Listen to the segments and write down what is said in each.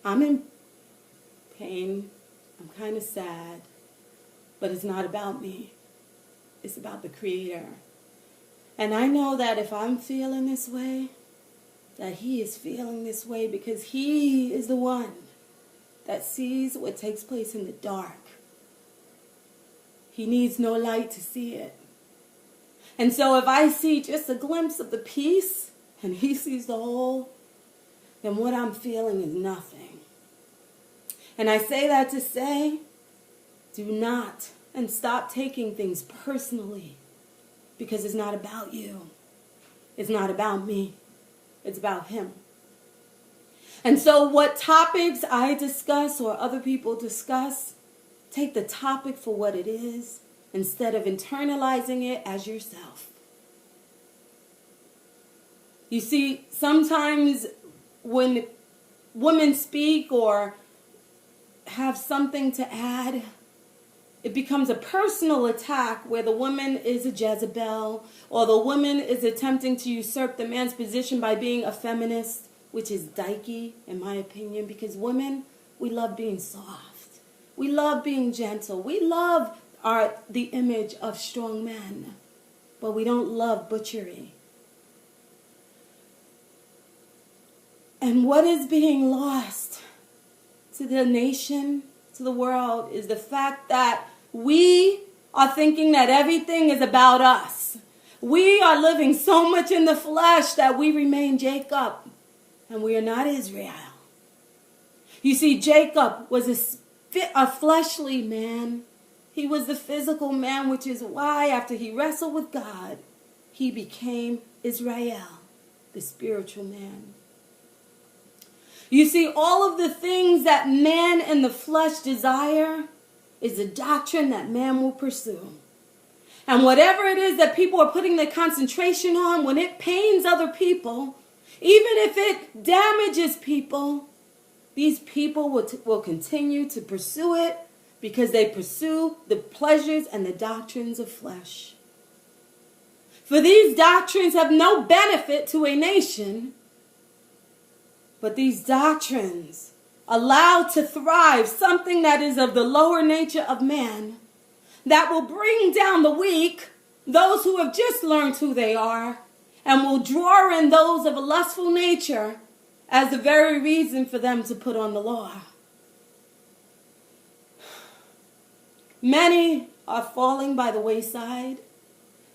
I'm in pain. I'm kind of sad. But it's not about me. It's about the Creator. And I know that if I'm feeling this way, that He is feeling this way, because He is the one that sees what takes place in the dark. He needs no light to see it. And so if I see just a glimpse of the piece and He sees the whole, then what I'm feeling is nothing. And I say that to say, do not and stop taking things personally, because it's not about you. It's not about me. It's about Him. And so what topics I discuss or other people discuss, take the topic for what it is instead of internalizing it as yourself. You see, sometimes when women speak or have something to add, it becomes a personal attack where the woman is a Jezebel, or the woman is attempting to usurp the man's position by being a feminist, which is dykey, in my opinion, because women, we love being soft. We love being gentle. We love the image of strong men, but we don't love butchery. And what is being lost to the nation, to the world, is the fact that we are thinking that everything is about us. We are living so much in the flesh that we remain Jacob, and we are not Israel. You see, Jacob was a fleshly man. He was the physical man, which is why after he wrestled with God, he became Israel, the spiritual man. You see, all of the things that man in the flesh desire is a doctrine that man will pursue. And whatever it is that people are putting their concentration on, when it pains other people, even if it damages people, these people will continue to pursue it because they pursue the pleasures and the doctrines of flesh. For these doctrines have no benefit to a nation, but these doctrines allow to thrive something that is of the lower nature of man, that will bring down the weak, those who have just learned who they are, and will draw in those of a lustful nature as the very reason for them to put on the law. Many are falling by the wayside.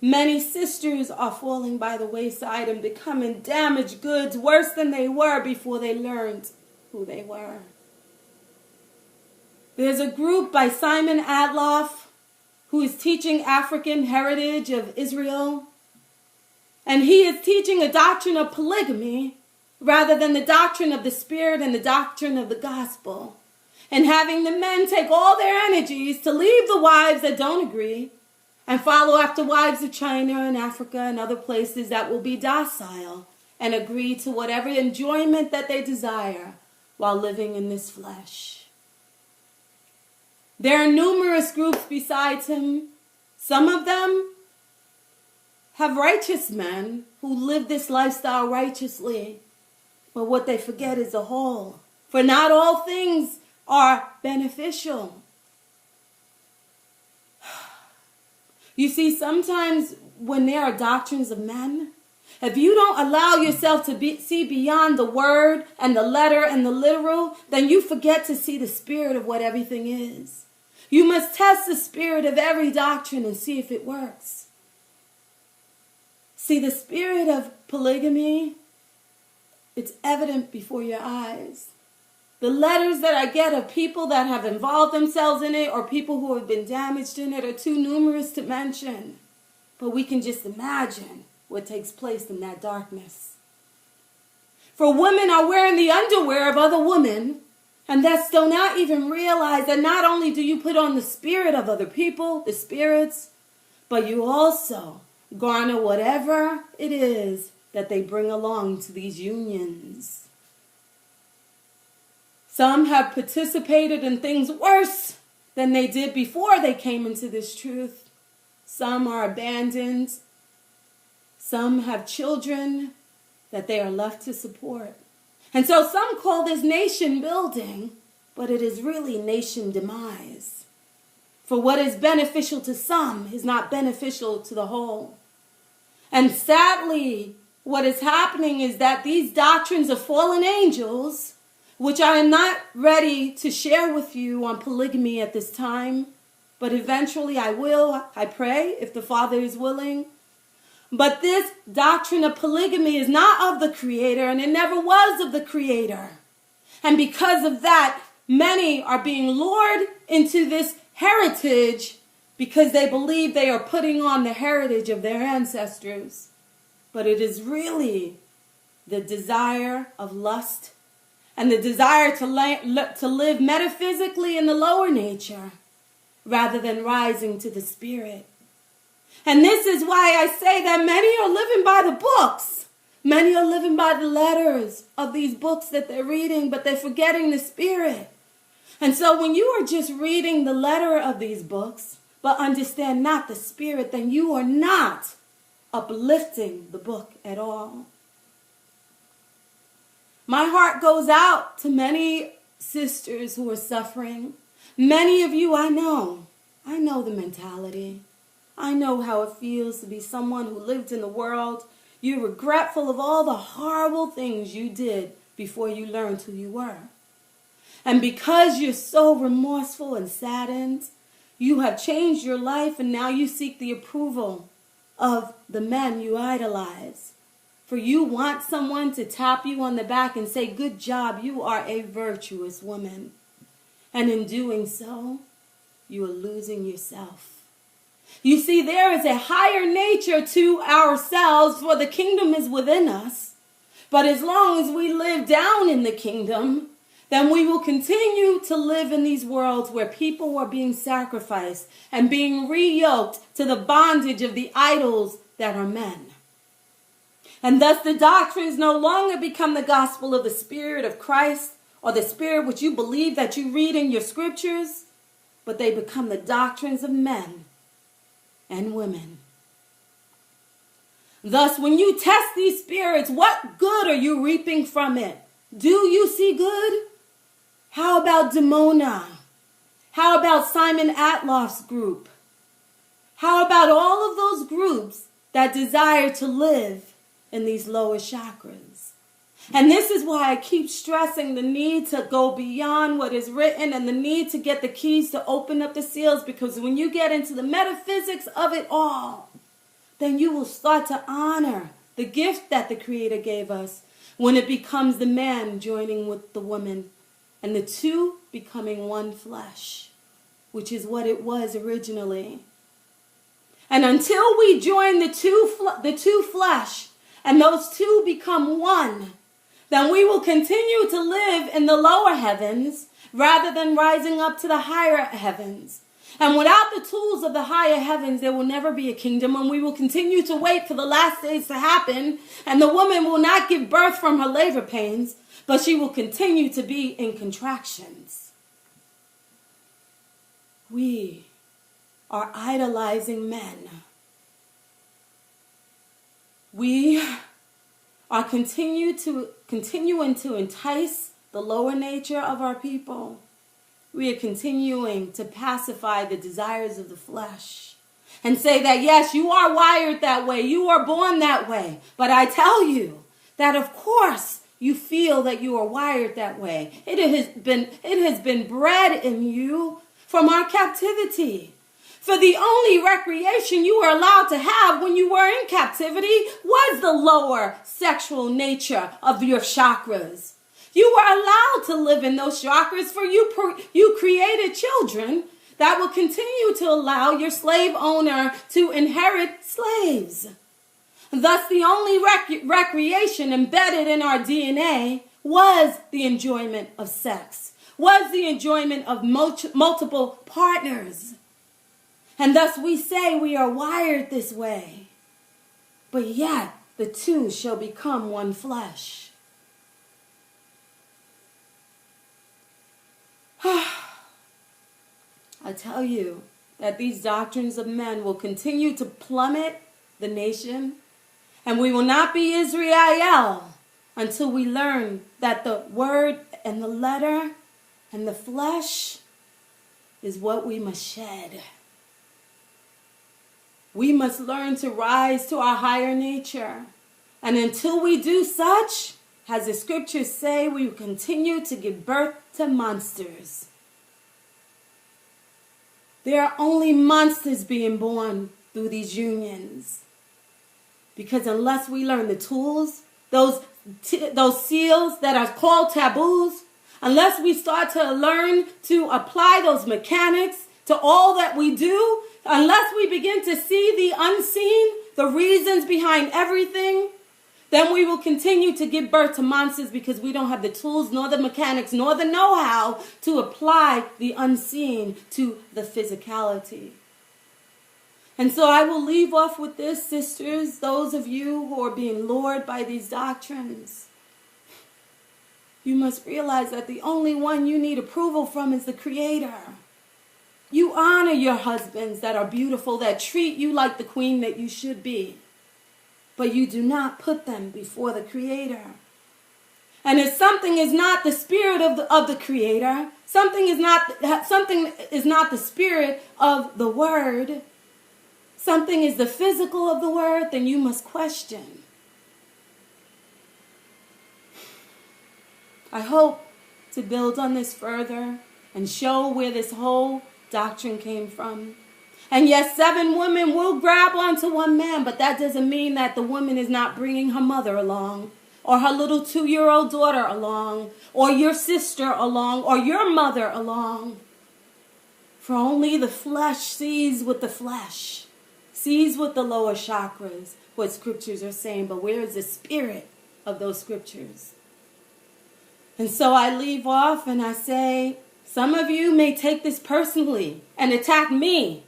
Many sisters are falling by the wayside and becoming damaged goods worse than they were before they learned who they were. There's a group by Simon Adloff who is teaching African heritage of Israel. And he is teaching a doctrine of polygamy rather than the doctrine of the Spirit and the doctrine of the gospel. And having the men take all their energies to leave the wives that don't agree and follow after wives of China and Africa and other places that will be docile and agree to whatever enjoyment that they desire while living in this flesh. There are numerous groups besides him. Some of them have righteous men who live this lifestyle righteously. But what they forget is the whole. For not all things are beneficial. You see, sometimes when there are doctrines of men, if you don't allow yourself to see beyond the word and the letter and the literal, then you forget to see the spirit of what everything is. You must test the spirit of every doctrine and see if it works. See, the spirit of polygamy, it's evident before your eyes. The letters that I get of people that have involved themselves in it or people who have been damaged in it are too numerous to mention. But we can just imagine what takes place in that darkness. For women are wearing the underwear of other women, and thus do not even realize that not only do you put on the spirit of other people, the spirits, but you also garner whatever it is that they bring along to these unions. Some have participated in things worse than they did before they came into this truth. Some are abandoned. Some have children that they are left to support. And so some call this nation building, but it is really nation demise. For what is beneficial to some is not beneficial to the whole. And sadly, what is happening is that these doctrines of fallen angels, which I am not ready to share with you on polygamy at this time, but eventually I will, I pray, if the Father is willing. But this doctrine of polygamy is not of the Creator, and it never was of the Creator. And because of that, many are being lured into this heritage because they believe they are putting on the heritage of their ancestors. But it is really the desire of lust and the desire to live metaphysically in the lower nature rather than rising to the spirit. And this is why I say that many are living by the books. Many are living by the letters of these books that they're reading, but they're forgetting the spirit. And so when you are just reading the letter of these books, but understand not the spirit, then you are not uplifting the book at all. My heart goes out to many sisters who are suffering. Many of you I know the mentality. I know how it feels to be someone who lived in the world. You're regretful of all the horrible things you did before you learned who you were. And because you're so remorseful and saddened, you have changed your life and now you seek the approval of the men you idolize. For you want someone to tap you on the back and say, good job, you are a virtuous woman. And in doing so, you are losing yourself. You see, there is a higher nature to ourselves, for the kingdom is within us. But as long as we live down in the kingdom, then we will continue to live in these worlds where people are being sacrificed and being re-yoked to the bondage of the idols that are men. And thus the doctrines no longer become the gospel of the Spirit of Christ or the Spirit which you believe that you read in your scriptures, but they become the doctrines of men and women. Thus, when you test these spirits, what good are you reaping from it? Do you see good? How about Demona? How about Simon Atloff's group? How about all of those groups that desire to live in these lower chakras? And this is why I keep stressing the need to go beyond what is written and the need to get the keys to open up the seals, because when you get into the metaphysics of it all, then you will start to honor the gift that the Creator gave us when it becomes the man joining with the woman and the two becoming one flesh, which is what it was originally. And until we join the two flesh and those two become one, then we will continue to live in the lower heavens rather than rising up to the higher heavens. And without the tools of the higher heavens, there will never be a kingdom, and we will continue to wait for the last days to happen, and the woman will not give birth from her labor pains, but she will continue to be in contractions. We are idolizing men. We are continuing to entice the lower nature of our people. We are continuing to pacify the desires of the flesh and say that, yes, you are wired that way. You are born that way. But I tell you that, of course, you feel that you are wired that way. It has been bred in you from our captivity. For the only recreation you were allowed to have when you were in captivity was the lower sexual nature of your chakras. You were allowed to live in those chakras, for you created children that will continue to allow your slave owner to inherit slaves. Thus, the only recreation embedded in our DNA was the enjoyment of sex, was the enjoyment of multiple partners. And thus we say we are wired this way. But yet the two shall become one flesh. I tell you that these doctrines of men will continue to plummet the nation, and we will not be Israel until we learn that the word and the letter and the flesh is what we must shed. We must learn to rise to our higher nature. And until we do such, as the scriptures say, we will continue to give birth to monsters. There are only monsters being born through these unions. Because unless we learn the tools, those seals that are called taboos, unless we start to learn to apply those mechanics to all that we do, unless we begin to see the unseen, the reasons behind everything, then we will continue to give birth to monsters because we don't have the tools, nor the mechanics, nor the know-how to apply the unseen to the physicality. And so I will leave off with this, sisters, those of you who are being lured by these doctrines. You must realize that the only one you need approval from is the Creator. You honor your husbands that are beautiful, that treat you like the queen that you should be. But you do not put them before the Creator. And if something is not the spirit of the Creator, something is not the spirit of the Word, something is the physical of the Word, then you must question. I hope to build on this further and show where this whole doctrine came from. And yes, 7 women will grab onto one man, but that doesn't mean that the woman is not bringing her mother along, or her little 2-year-old daughter along, or your sister along, or your mother along. For only the flesh sees with the flesh, sees with the lower chakras what scriptures are saying, but where is the spirit of those scriptures? And so I leave off and I say, some of you may take this personally and attack me.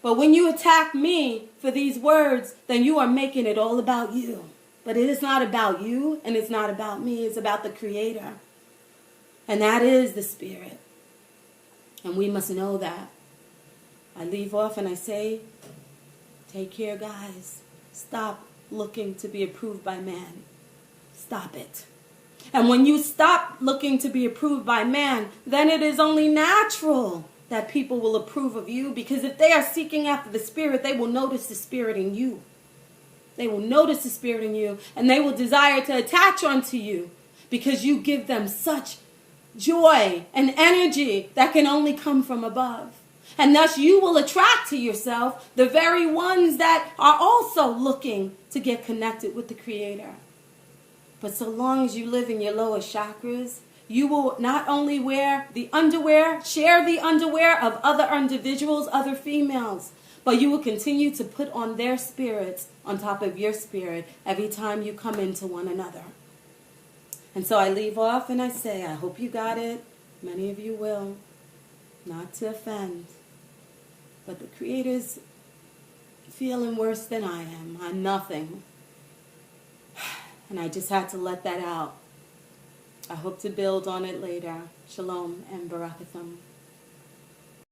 But when you attack me for these words, then you are making it all about you. But it is not about you and it's not about me. It's about the Creator. And that is the Spirit. And we must know that. I leave off and I say, take care, guys. Stop looking to be approved by man. Stop it. And when you stop looking to be approved by man, then it is only natural that people will approve of you, because if they are seeking after the Spirit, they will notice the Spirit in you. They will notice the Spirit in you, and they will desire to attach onto you because you give them such joy and energy that can only come from above. And thus you will attract to yourself the very ones that are also looking to get connected with the Creator. But so long as you live in your lower chakras, you will not only wear the underwear, share the underwear of other individuals, other females, but you will continue to put on their spirits on top of your spirit every time you come into one another. And so I leave off and I say, I hope you got it. Many of you will. Not to offend. But the Creator's feeling worse than I am. I'm nothing. And I just had to let that out. I hope to build on it later. Shalom and barakathum.